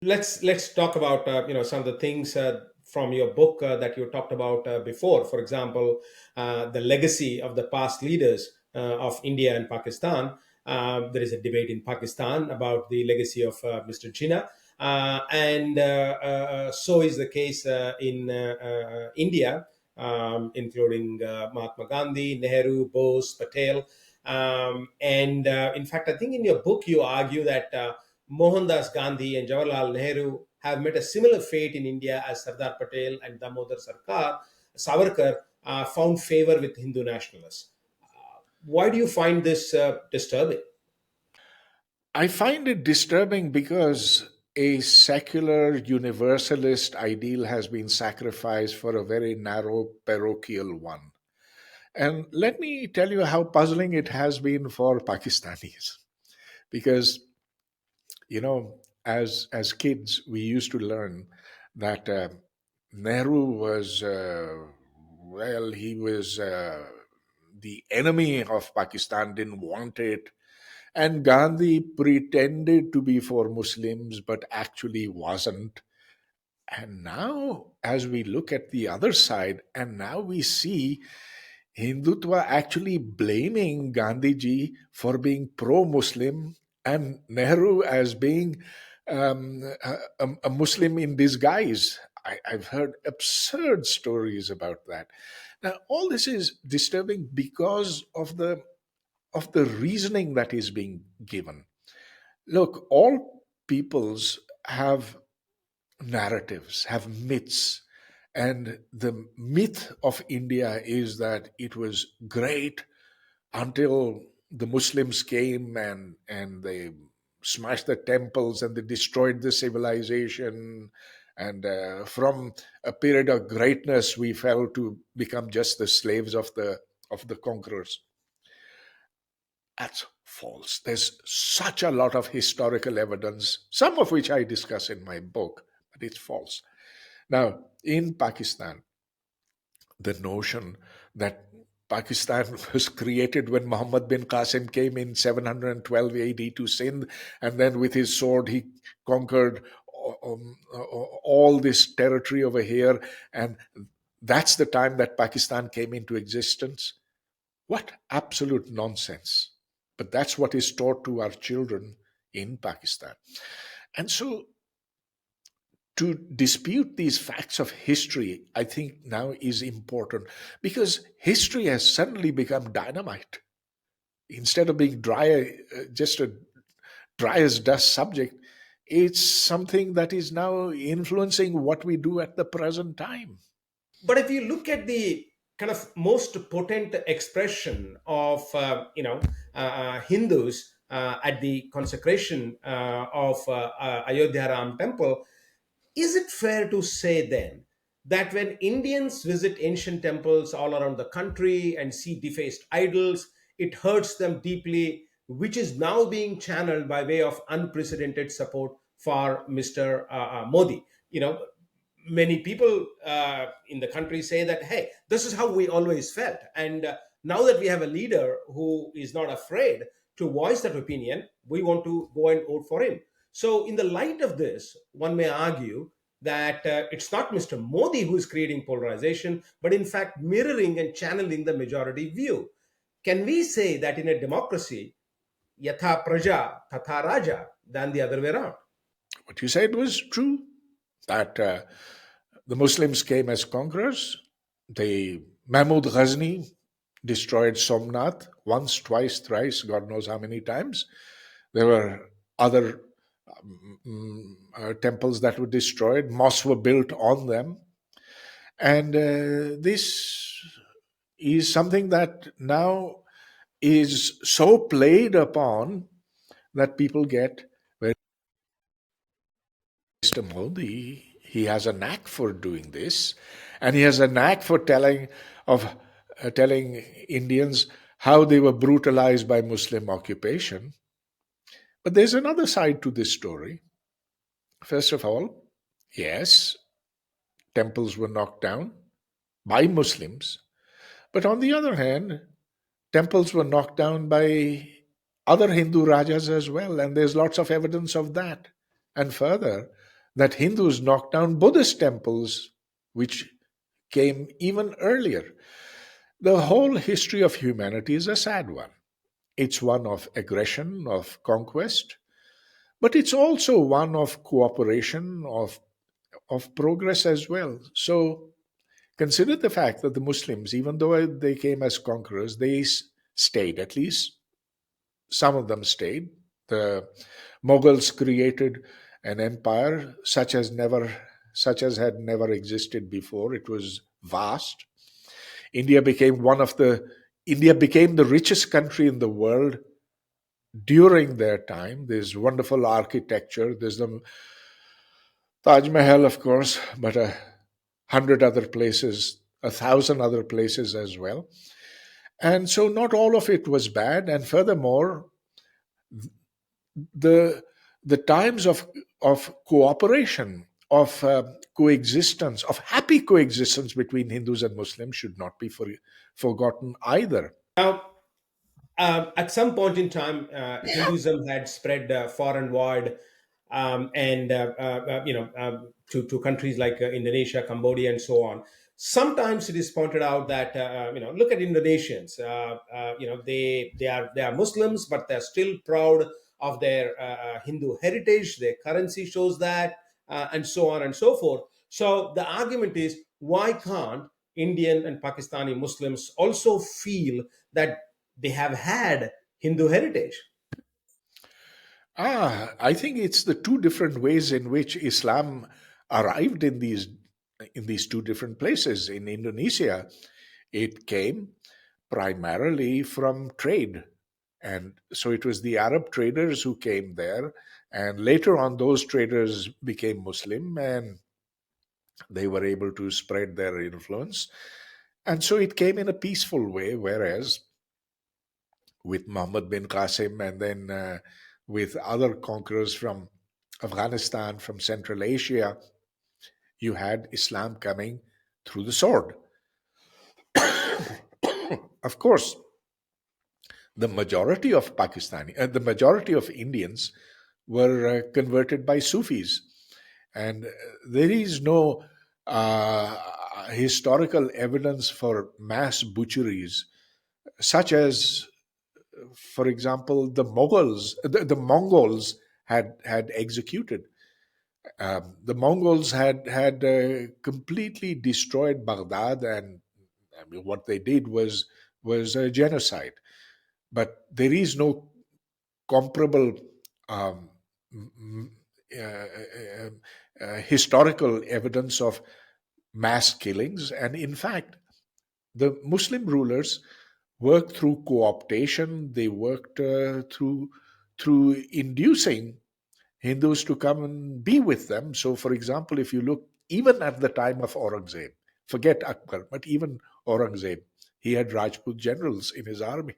Let's talk about some of the things from your book that you talked about before. For example, the legacy of the past leaders of India and Pakistan. There is a debate in Pakistan about the legacy of Mr. Jinnah, and so is the case in India, including Mahatma Gandhi, Nehru, Bose, Patel. And in fact, I think in your book you argue that Mohandas Gandhi and Jawaharlal Nehru have met a similar fate in India as Sardar Patel and Damodar Savarkar found favor with Hindu nationalists. Why do you find this disturbing? I find it disturbing because a secular universalist ideal has been sacrificed for a very narrow parochial one. And let me tell you how puzzling it has been for Pakistanis. Because, as kids, we used to learn that Nehru was, well, he was the enemy of Pakistan, didn't want it. And Gandhi pretended to be for Muslims, but actually wasn't. And now, as we look at the other side, and now we see Hindutva actually blaming Gandhiji for being pro Muslim and Nehru as being a Muslim in disguise. I've heard absurd stories about that. Now, all this is disturbing because of the reasoning that is being given. Look, all peoples have narratives, have myths. And the myth of India is that it was great until the Muslims came and they smashed the temples and they destroyed the civilization. And from a period of greatness, we fell to become just the slaves of the conquerors. That's false. There's such a lot of historical evidence, some of which I discuss in my book, but it's false. Now, in Pakistan, the notion that Pakistan was created when Muhammad bin Qasim came in 712 AD to Sindh, and then with his sword he conquered all this territory over here, and that's the time that Pakistan came into existence. What absolute nonsense. But that's what is taught to our children in Pakistan. And so to dispute these facts of history, I think now is important because history has suddenly become dynamite. Instead of being just a dry as dust subject, it's something that is now influencing what we do at the present time. But if you look at the kind of most potent expression of Hindus at the consecration of Ayodhya Ram Temple, is it fair to say then that when Indians visit ancient temples all around the country and see defaced idols, it hurts them deeply, which is now being channeled by way of unprecedented support for Mr. Modi? Many people in the country say that, hey, this is how we always felt. And now that we have a leader who is not afraid to voice that opinion, we want to go and vote for him. So, in the light of this, one may argue that it's not Mr. Modi who is creating polarization, but in fact mirroring and channeling the majority view. Can we say that in a democracy, yatha praja tatha raja, than the other way around? What you said was true that the Muslims came as conquerors. The Mahmud Ghazni destroyed Somnath once, twice, thrice, God knows how many times. There were other temples that were destroyed, mosques were built on them. And this is something that now is so played upon that people get very Mr. Modi, he has a knack for doing this, and he has a knack for telling Indians how they were brutalized by Muslim occupation. But there's another side to this story. First of all, yes, temples were knocked down by Muslims, but on the other hand, temples were knocked down by other Hindu rajas as well, and there's lots of evidence of that. And further, that Hindus knocked down Buddhist temples, which came even earlier. The whole history of humanity is a sad one. It's one of aggression, of conquest, but it's also one of cooperation, of progress as well. So consider the fact that the Muslims, even though they came as conquerors, they stayed, at least some of them stayed. The Mughals created an empire such as had never existed before. It was vast. India became one of the India became the richest country in the world during their time. There's wonderful architecture. There's the Taj Mahal, of course, but 100 other places, 1,000 other places as well. And so not all of it was bad. And furthermore, the the times of cooperation, of coexistence, of happy coexistence between Hindus and Muslims should not be forgotten either. Now, at some point in time, Hinduism had spread far and wide, and to countries like Indonesia, Cambodia, and so on. Sometimes it is pointed out that look at Indonesians. They are Muslims, but they're still proud of their Hindu heritage. Their currency shows that, and so on and so forth. So the argument is, why can't Indian and Pakistani Muslims also feel that they have had Hindu heritage? I think it's the two different ways in which Islam arrived in these two different places. In Indonesia, it came primarily from trade. And so it was the Arab traders who came there. And later on, those traders became Muslim and they were able to spread their influence. And so it came in a peaceful way, whereas with Muhammad bin Qasim and then with other conquerors from Afghanistan, from Central Asia, you had Islam coming through the sword. Of course, the majority of Indians were converted by Sufis, and there is no historical evidence for mass butcheries, such as, for example, the Mongols had executed. The Mongols had completely destroyed Baghdad, and I mean, what they did was a genocide. But there is no comparable um, historical evidence of mass killings. And in fact, the Muslim rulers worked through co-optation. They worked through inducing Hindus to come and be with them. So, for example, if you look even at the time of Aurangzeb, forget Akbar, but even Aurangzeb, he had Rajput generals in his army.